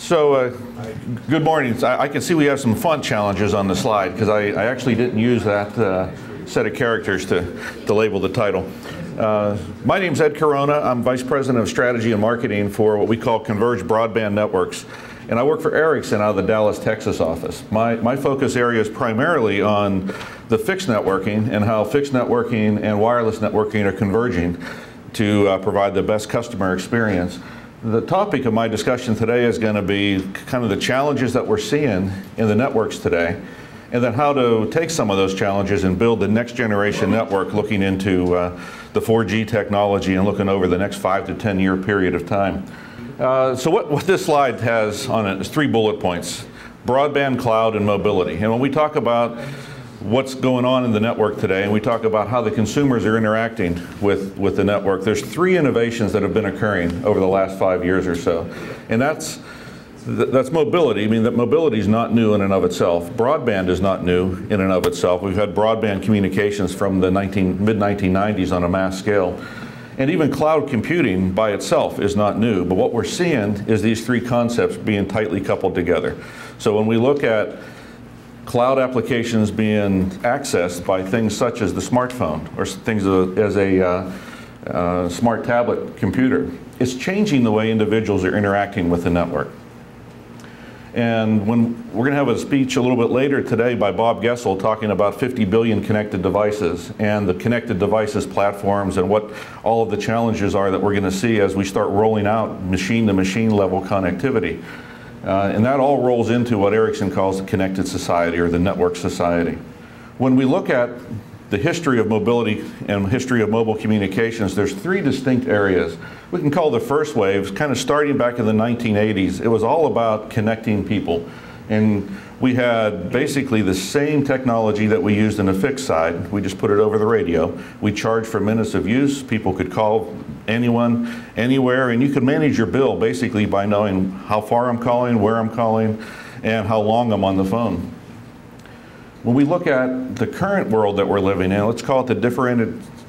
Good morning. I can see we have some font challenges on the slide because I actually didn't use that set of characters to label the title. My name's Ed Corona. I'm Vice President of Strategy and Marketing for what we call Converged Broadband Networks. And I work for Ericsson out of the Dallas, Texas office. My focus area is primarily on the fixed networking and how fixed networking and wireless networking are converging to provide the best customer experience. The topic of my discussion today is going to be kind of the challenges that we're seeing in the networks today, and then how to take some of those challenges and build the next generation network looking into the 4G technology and looking over the next 5 to 10 year period of time. So what this slide has on it is 3 bullet points: broadband, cloud, and mobility. And when we talk about what's going on in the network today, and we talk about how the consumers are interacting with the network, there's 3 innovations that have been occurring over the last 5 years or so. And that's mobility. I mean, that mobility is not new in and of itself. Broadband is not new in and of itself. We've had broadband communications from the mid-1990s on a mass scale. And even cloud computing by itself is not new. But what we're seeing is these 3 concepts being tightly coupled together. So when we look at cloud applications being accessed by things such as the smartphone or things as a smart tablet computer, it's changing the way individuals are interacting with the network. And when we're going to have a speech a little bit later today by Bob Gessel talking about 50 billion connected devices and the connected devices platforms and what all of the challenges are that we're going to see as we start rolling out machine-to-machine level connectivity. And that all rolls into what Ericsson calls the connected society or the network society. When we look at the history of mobility and history of mobile communications, there's 3 distinct areas. We can call the first wave, kind of starting back in the 1980s, it was all about connecting people. And we had basically the same technology that we used in the fixed side. We just put it over the radio. We charged for minutes of use. People could call anyone, anywhere, and you could manage your bill basically by knowing how far I'm calling, where I'm calling, and how long I'm on the phone. When we look at the current world that we're living in, let's call it the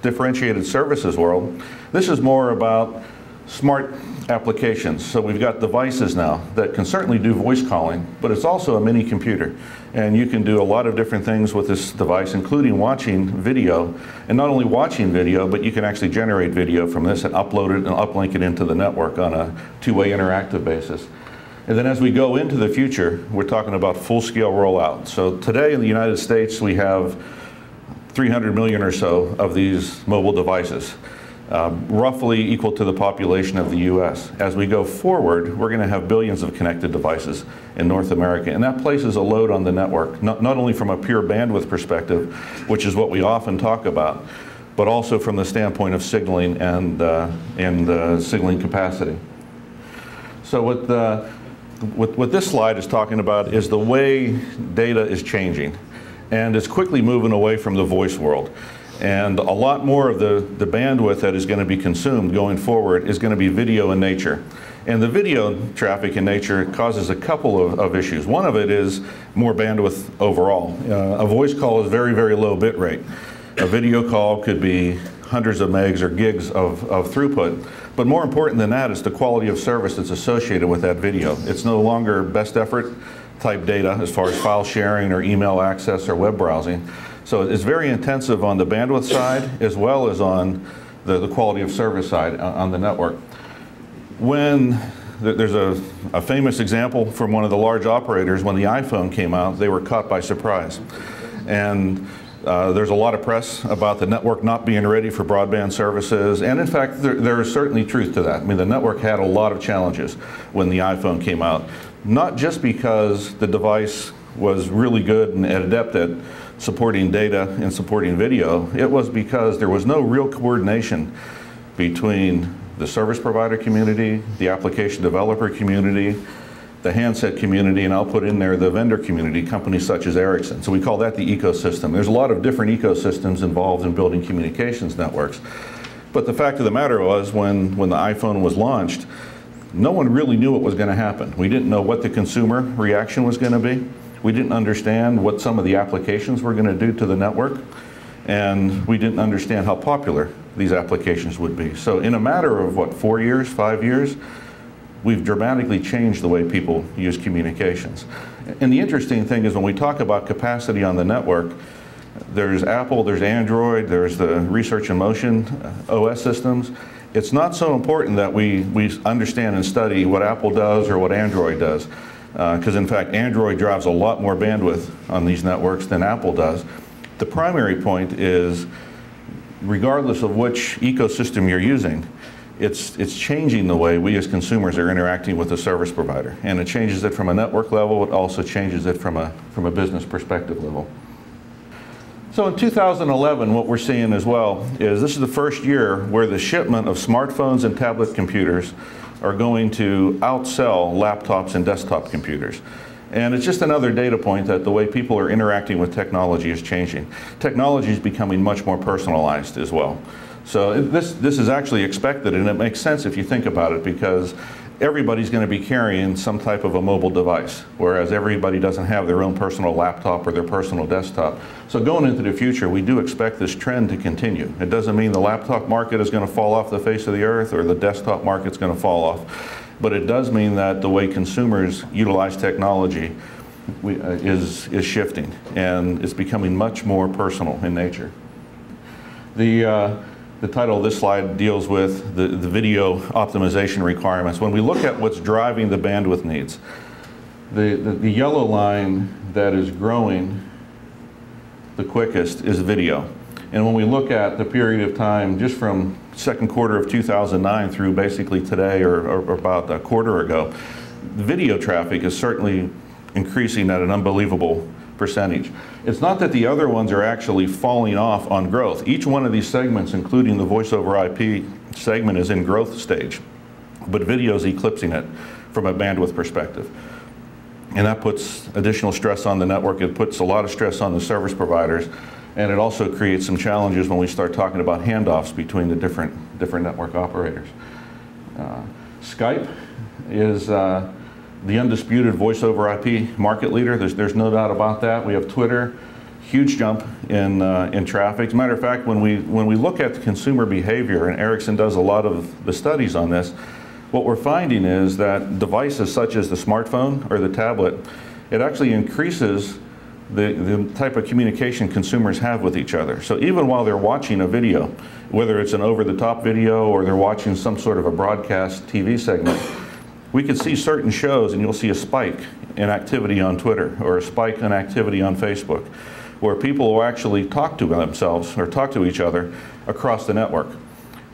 differentiated services world, this is more about smart applications. So we've got devices now that can certainly do voice calling, but it's also a mini computer. And you can do a lot of different things with this device, including watching video. And not only watching video, but you can actually generate video from this and upload it and uplink it into the network on a 2-way interactive basis. And then as we go into the future, we're talking about full-scale rollout. So today in the United States, we have 300 million or so of these mobile devices, roughly equal to the population of the US. As we go forward, we're going to have billions of connected devices in North America, and that places a load on the network, not only from a pure bandwidth perspective, which is what we often talk about, but also from the standpoint of signaling and signaling capacity. So what this slide is talking about is the way data is changing, and it's quickly moving away from the voice world. And a lot more of the bandwidth that is going to be consumed going forward is going to be video in nature. And the video traffic in nature causes a couple of issues. One of it is more bandwidth overall. A voice call is very, very low bit rate. A video call could be hundreds of megs or gigs of throughput. But more important than that is the quality of service that's associated with that video. It's no longer best effort type data as far as file sharing or email access or web browsing. So it's very intensive on the bandwidth side as well as on the quality of service side on the network. When there's a famous example from one of the large operators, when the iPhone came out, they were caught by surprise. And there's a lot of press about the network not being ready for broadband services, and in fact there is certainly truth to that. I mean, the network had a lot of challenges when the iPhone came out, not just because the device was really good and adept at supporting data and supporting video. It was because there was no real coordination between the service provider community, the application developer community, the handset community, and I'll put in there the vendor community, companies such as Ericsson. So we call that the ecosystem. There's a lot of different ecosystems involved in building communications networks. But the fact of the matter was, when the iPhone was launched, no one really knew what was going to happen. We didn't know what the consumer reaction was going to be. We didn't understand what some of the applications were going to do to the network. And we didn't understand how popular these applications would be. So in a matter of, what, 4 years, 5 years, we've dramatically changed the way people use communications. And the interesting thing is when we talk about capacity on the network, there's Apple, there's Android, there's the Research in Motion OS systems. It's not so important that we understand and study what Apple does or what Android does, because in fact Android drives a lot more bandwidth on these networks than Apple does. The primary point is, regardless of which ecosystem you're using, it's changing the way we as consumers are interacting with the service provider. And it changes it from a network level, it also changes it from a business perspective level. So in 2011, what we're seeing as well is this is the first year where the shipment of smartphones and tablet computers are going to outsell laptops and desktop computers. And it's just another data point that the way people are interacting with technology is changing. Technology is becoming much more personalized as well. So this is actually expected, and it makes sense if you think about it, because everybody's going to be carrying some type of a mobile device, whereas everybody doesn't have their own personal laptop or their personal desktop. So going into the future, we do expect this trend to continue. It doesn't mean the laptop market is going to fall off the face of the earth or the desktop market's going to fall off, but it does mean that the way consumers utilize technology is shifting, and it's becoming much more personal in nature. The title of this slide deals with the video optimization requirements. When we look at what's driving the bandwidth needs, the yellow line that is growing the quickest is video. And when we look at the period of time just from second quarter of 2009 through basically today or about a quarter ago, video traffic is certainly increasing at an unbelievable percentage. It's not that the other ones are actually falling off on growth. Each one of these segments, including the voice over IP segment, is in growth stage, but video is eclipsing it from a bandwidth perspective. And that puts additional stress on the network. It puts a lot of stress on the service providers, and it also creates some challenges when we start talking about handoffs between the different network operators. Skype is the undisputed voice over IP market leader. There's no doubt about that. We have Twitter, huge jump in traffic. As a matter of fact, when we look at the consumer behavior, and Ericsson does a lot of the studies on this, what we're finding is that devices such as the smartphone or the tablet, it actually increases the type of communication consumers have with each other. So even while they're watching a video, whether it's an over-the-top video or they're watching some sort of a broadcast TV segment, we can see certain shows and you'll see a spike in activity on Twitter or a spike in activity on Facebook, where people will actually talk to themselves or talk to each other across the network.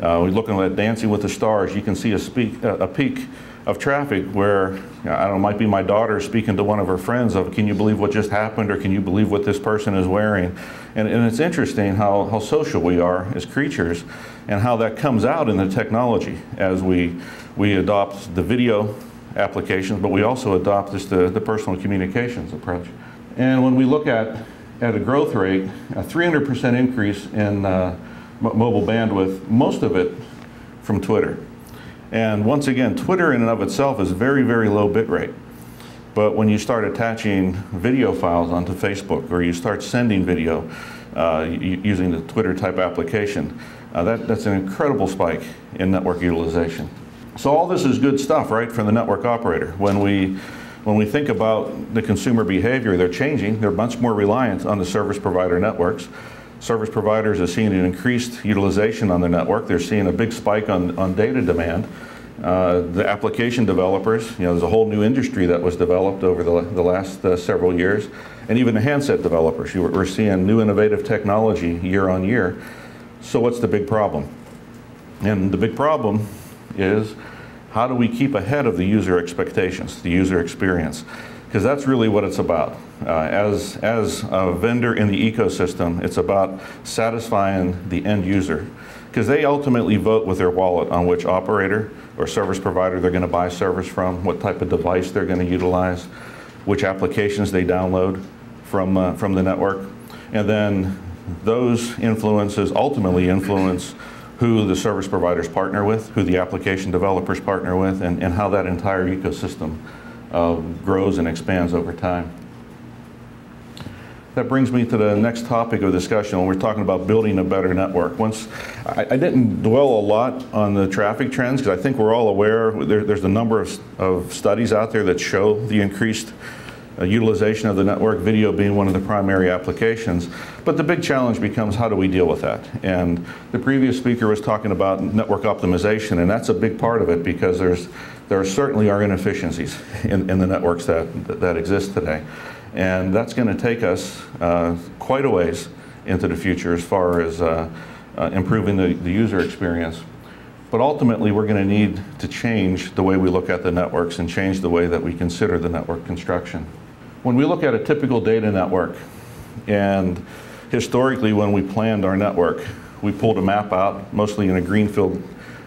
We're looking at Dancing with the Stars. You can see a peak of traffic where, I don't know, it might be my daughter speaking to one of her friends of, can you believe what just happened, or can you believe what this person is wearing? And it's interesting how social we are as creatures and how that comes out in the technology as we adopt the video applications, but we also adopt the personal communications approach. And when we look at a growth rate, a 300% increase in mobile bandwidth, most of it from Twitter. And once again, Twitter in and of itself is very, very low bit rate. But when you start attaching video files onto Facebook, or you start sending video using the Twitter type application, that's an incredible spike in network utilization. So all this is good stuff, right, from the network operator. When we think about the consumer behavior, they're changing. They're much more reliant on the service provider networks. Service providers are seeing an increased utilization on the network. They're seeing a big spike on data demand. The application developers, there's a whole new industry that was developed over the last several years. And even the handset developers, we're seeing new innovative technology year on year. So what's the big problem? And the big problem is, how do we keep ahead of the user expectations, the user experience? Because that's really what it's about. As a vendor in the ecosystem, it's about satisfying the end user, because they ultimately vote with their wallet on which operator or service provider they're going to buy service from, what type of device they're going to utilize, which applications they download from the network. And then those influences ultimately influence who the service providers partner with, who the application developers partner with, and how that entire ecosystem grows and expands over time. That brings me to the next topic of discussion when we're talking about building a better network. I didn't dwell a lot on the traffic trends because I think we're all aware there's a number of studies out there that show the increased utilization of the network, video being one of the primary applications. But the big challenge becomes, how do we deal with that? And the previous speaker was talking about network optimization, and that's a big part of it because there certainly are inefficiencies in the networks that exist today. And that's going to take us quite a ways into the future as far as improving the user experience. But ultimately, we're going to need to change the way we look at the networks and change the way that we consider the network construction. When we look at a typical data network, and historically when we planned our network, we pulled a map out, mostly in a greenfield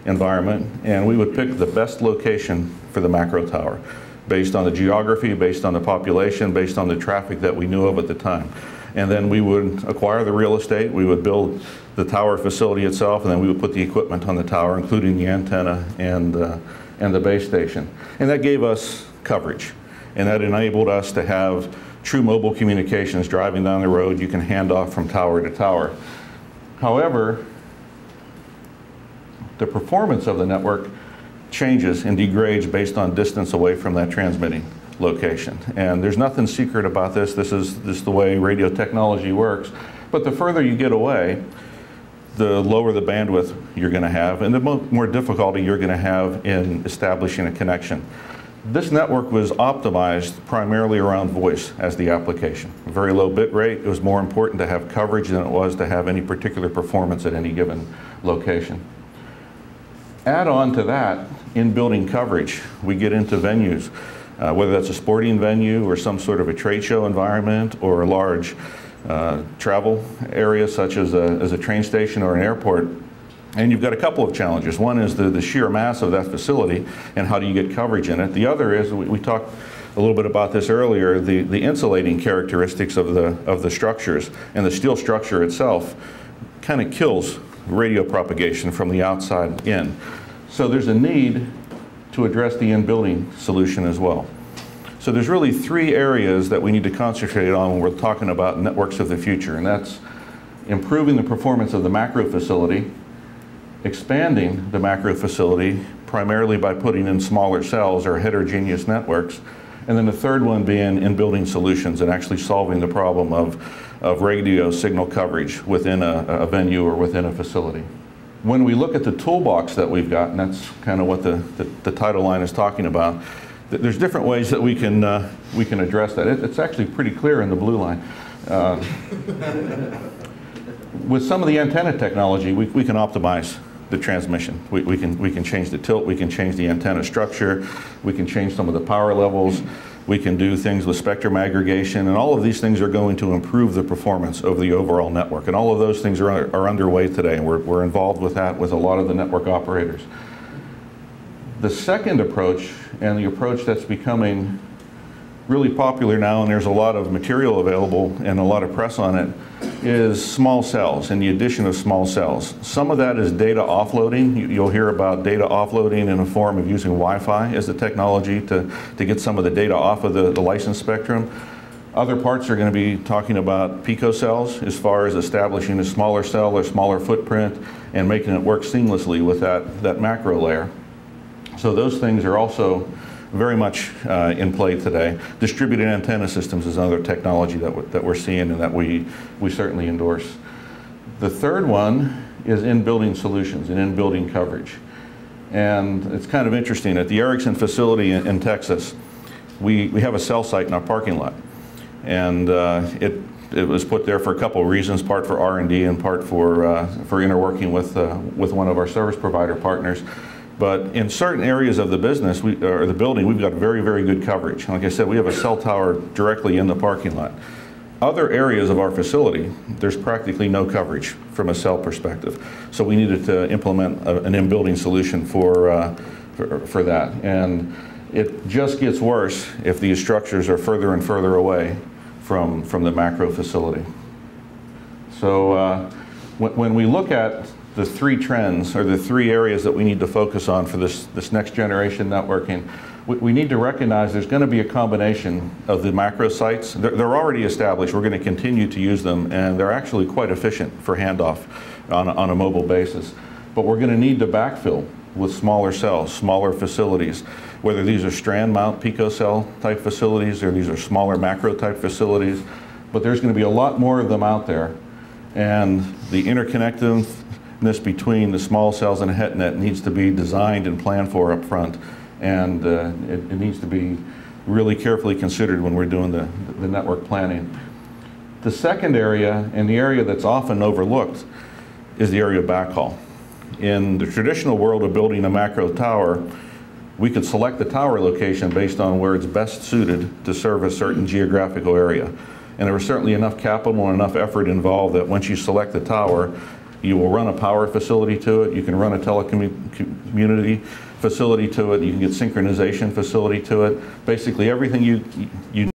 environment, and we would pick the best location for the macro tower, based on the geography, based on the population, based on the traffic that we knew of at the time. And then we would acquire the real estate, we would build the tower facility itself, and then we would put the equipment on the tower, including the antenna and the base station. And that gave us coverage. And that enabled us to have true mobile communications. Driving down the road, you can hand off from tower to tower. However, the performance of the network changes and degrades based on distance away from that transmitting location. And there's nothing secret about this. This is the way radio technology works. But the further you get away, the lower the bandwidth you're going to have, and the more difficulty you're going to have in establishing a connection. This network was optimized primarily around voice as the application. Very low bit rate. It was more important to have coverage than it was to have any particular performance at any given location. Add on to that, in building coverage, we get into venues, whether that's a sporting venue or some sort of a trade show environment or a large travel area such as a train station or an airport. And you've got a couple of challenges. One is the sheer mass of that facility and how do you get coverage in it. The other is, we talked a little bit about this earlier, the insulating characteristics of the structures, and the steel structure itself kind of kills radio propagation from the outside in. So there's a need to address the in-building solution as well. So there's really three areas that we need to concentrate on when we're talking about networks of the future, and that's improving the performance of the macro facility, expanding the macro facility primarily by putting in smaller cells or heterogeneous networks, and then the third one being in-building solutions and actually solving the problem of radio signal coverage within a venue or within a facility. When we look at the toolbox that we've got, and that's kind of what the title line is talking about, there's different ways that we can address that. It's actually pretty clear in the blue line. With some of the antenna technology, we can optimize the transmission. We can change the tilt, we can change the antenna structure, we can change some of the power levels, we can do things with spectrum aggregation, and all of these things are going to improve the performance of the overall network. And all of those things are underway today, and we're involved with that with a lot of the network operators. The second approach, and the approach that's becoming really popular now, and there's a lot of material available and a lot of press on it, is small cells and the addition of small cells. Some of that is data offloading. You'll hear about data offloading in a form of using Wi-Fi as the technology to get some of the data off of the licensed spectrum. Other parts are going to be talking about picocells as far as establishing a smaller cell or smaller footprint and making it work seamlessly with that macro layer. So those things are also very much in play today. Distributed antenna systems is another technology that we're seeing and that we certainly endorse. The third one is in-building solutions and in-building coverage. And it's kind of interesting. At the Ericsson facility in Texas, we have a cell site in our parking lot. And it was put there for a couple of reasons, part for R&D and part for interworking with one of our service provider partners. But in certain areas of the business, or the building, we've got very, very good coverage. Like I said, we have a cell tower directly in the parking lot. Other areas of our facility, there's practically no coverage from a cell perspective. So we needed to implement an in-building solution for that. And it just gets worse if these structures are further and further away from the macro facility. So when we look at the three trends, or the three areas that we need to focus on for this next generation networking, we need to recognize there's going to be a combination of the macro sites. They're already established. We're going to continue to use them, and they're actually quite efficient for handoff on a mobile basis. But we're going to need to backfill with smaller cells, smaller facilities, whether these are strand mount picocell type facilities or these are smaller macro type facilities. But there's going to be a lot more of them out there, and the interconnectedness between the small cells and HetNet needs to be designed and planned for up front, and it needs to be really carefully considered when we're doing the network planning. The second area, and the area that's often overlooked, is the area of backhaul. In the traditional world of building a macro tower, we could select the tower location based on where it's best suited to serve a certain geographical area. And there was certainly enough capital and enough effort involved that once you select the tower, you will run a power facility to it, you can run a telecommunity facility to it, you can get synchronization facility to it. Basically everything you